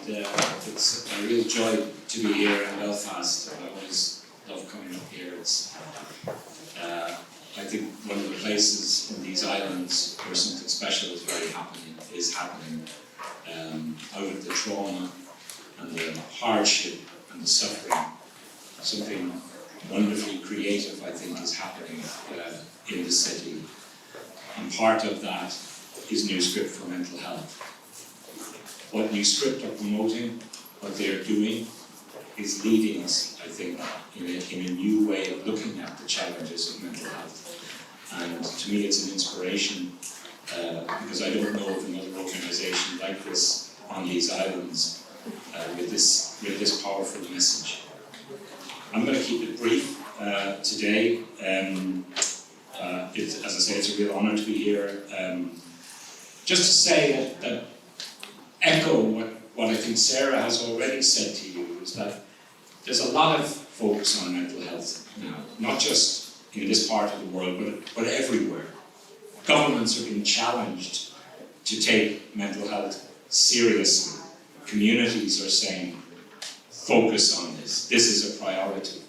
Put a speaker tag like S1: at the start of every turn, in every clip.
S1: it's a real joy to be here in Belfast. I always love coming up here. I think one of the places in these islands where something special is happening. Out of the trauma and the hardship and the suffering, something wonderfully creative, I think, is happening in the city. And part of that is New Script for Mental Health. What New Script are promoting, what they're doing, is leading us, I think, in a new way of looking at the challenges of mental health. And to me, it's an inspiration, because I don't know of another organisation like this on these islands with this powerful message. I'm going to keep it brief today. As I say, it's a real honour to be here. Just to say that echo what I think Sarah has already said to you, is that there's a lot of focus on mental health now, not just in this part of the world, but everywhere. Governments are being challenged to take mental health seriously. Communities are saying, focus on this. This is a priority.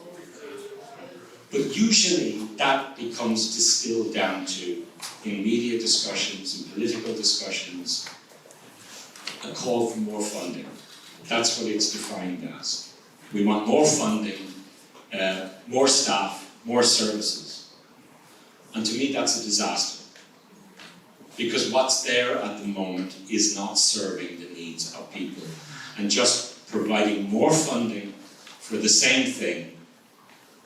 S1: But usually that becomes distilled down to, in media discussions, in political discussions, a call for more funding. That's what it's defined as. We want more funding, more staff, more services. And to me, that's a disaster. Because what's there at the moment is not serving the needs of people. And just providing more funding for the same thing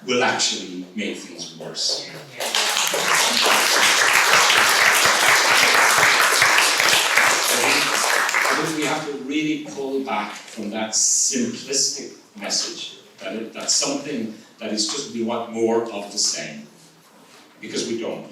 S1: will actually make things worse. I think we have to really pull back from that simplistic message that that's something that is just we want more of the same, because we don't.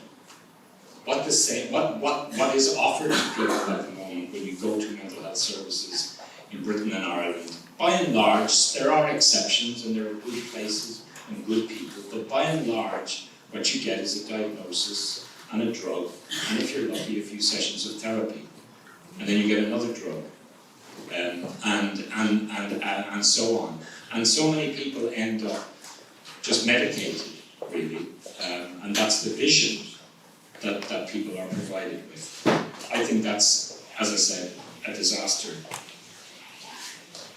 S1: What is offered to people at the moment when you go to mental health services in Britain and Ireland, by and large, there are exceptions and there are good places and good people, but by and large, what you get is a diagnosis and a drug, and if you're lucky, a few sessions of therapy, and then you get another drug, and so on. And so many people end up just medicated, really, and that's the vision that people are provided with. I think that's, as I said, a disaster.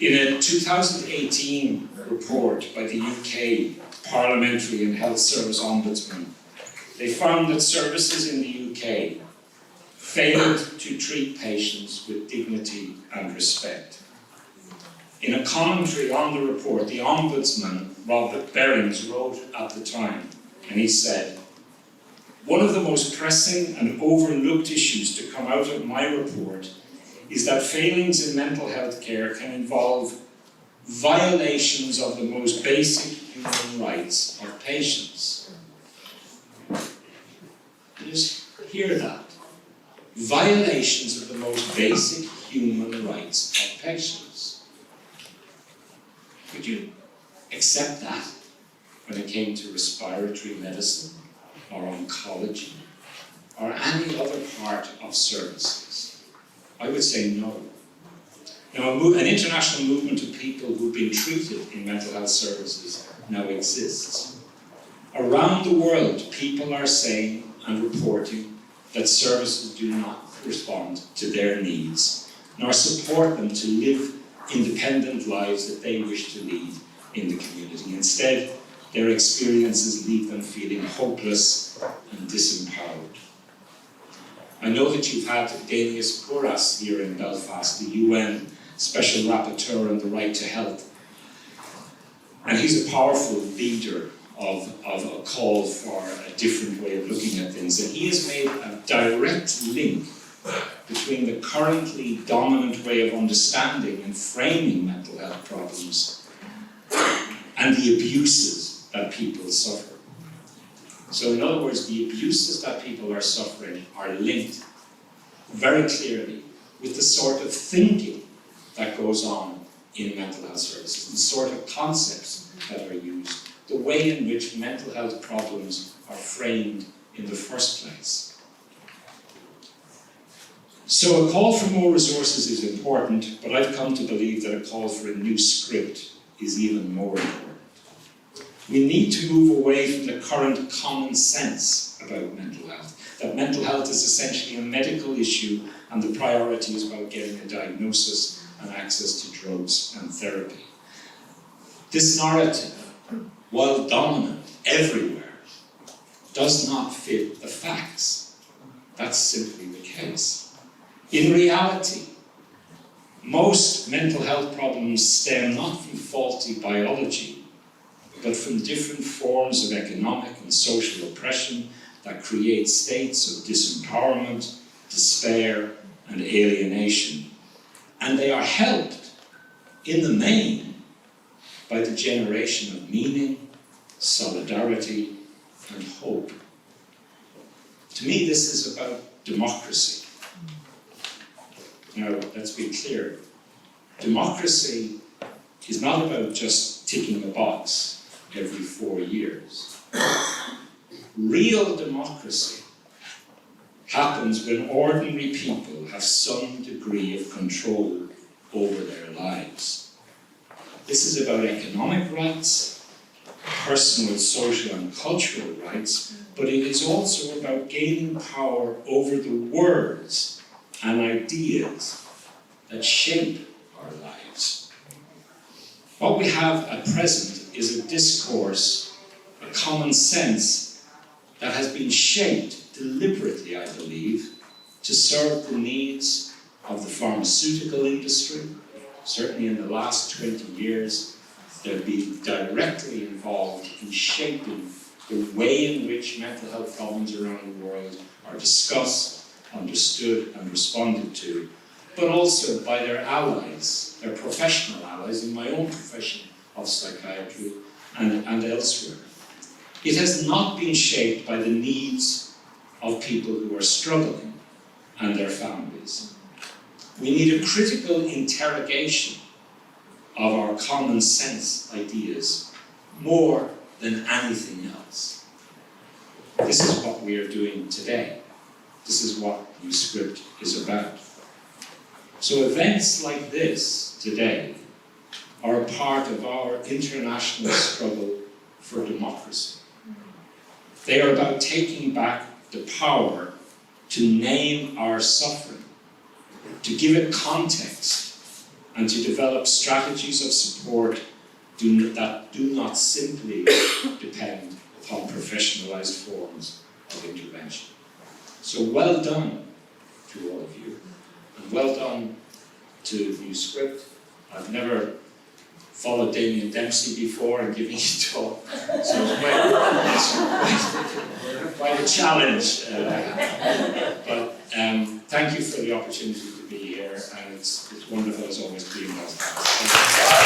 S1: In a 2018 report by the UK Parliamentary and Health Service Ombudsman, they found that services in the UK failed to treat patients with dignity and respect. In a commentary on the report, the Ombudsman, Robert Berings, wrote at the time, and he said, "One of the most pressing and overlooked issues to come out of my report is that failings in mental health care can involve violations of the most basic human rights of patients." You just hear that. Violations of the most basic human rights of patients. Could you accept that when it came to respiratory medicine or oncology or any other part of services? I would say no. Now, an international movement of people who've been treated in mental health services now exists. Around the world, people are saying and reporting that services do not respond to their needs, nor support them to live independent lives that they wish to lead in the community. Instead, their experiences leave them feeling hopeless and disempowered. I know that you've had Danius Kouras here in Belfast, the UN Special Rapporteur on the Right to Health. And he's a powerful leader of a call for a different way of looking at things. And he has made a direct link between the currently dominant way of understanding and framing mental health problems and the abuses that people suffer. So in other words, the abuses that people are suffering are linked very clearly with the sort of thinking that goes on in mental health services, the sort of concepts that are used, the way in which mental health problems are framed in the first place. So a call for more resources is important, but I've come to believe that a call for a new script is even more important. We need to move away from the current common sense about mental health, that mental health is essentially a medical issue and the priority is about getting a diagnosis and access to drugs and therapy. This narrative, while dominant everywhere, does not fit the facts. That's simply the case. In reality, most mental health problems stem not from faulty biology, but from different forms of economic and social oppression that create states of disempowerment, despair, and alienation. And they are helped, in the main, by the generation of meaning, solidarity, and hope. To me, this is about democracy. Now, let's be clear. Democracy is not about just ticking a box every 4 years. Real democracy happens when ordinary people have some degree of control over their lives. This is about economic rights, personal, social, and cultural rights, but it is also about gaining power over the words and ideas that shape our lives. What we have at present is a discourse, a common sense that has been shaped deliberately, I believe, to serve the needs of the pharmaceutical industry. Certainly in the last 20 years, they've been directly involved in shaping the way in which mental health problems around the world are discussed, understood and responded to, but also by their allies, their professional allies in my own profession of psychiatry and elsewhere. It has not been shaped by the needs of people who are struggling and their families. We need a critical interrogation of our common sense ideas more than anything else. This is what we are doing today. This is what New Script is about. So events like this today are a part of our international struggle for democracy. They are about taking back the power to name our suffering, to give it context, and to develop strategies of support that do not simply depend upon professionalized forms of intervention. So well done to all of you, and well done to New Script. I've never followed Damien Dempsey before and giving a talk, so it's quite a challenge. But thank you for the opportunity to be here, and it's wonderful as always being with you.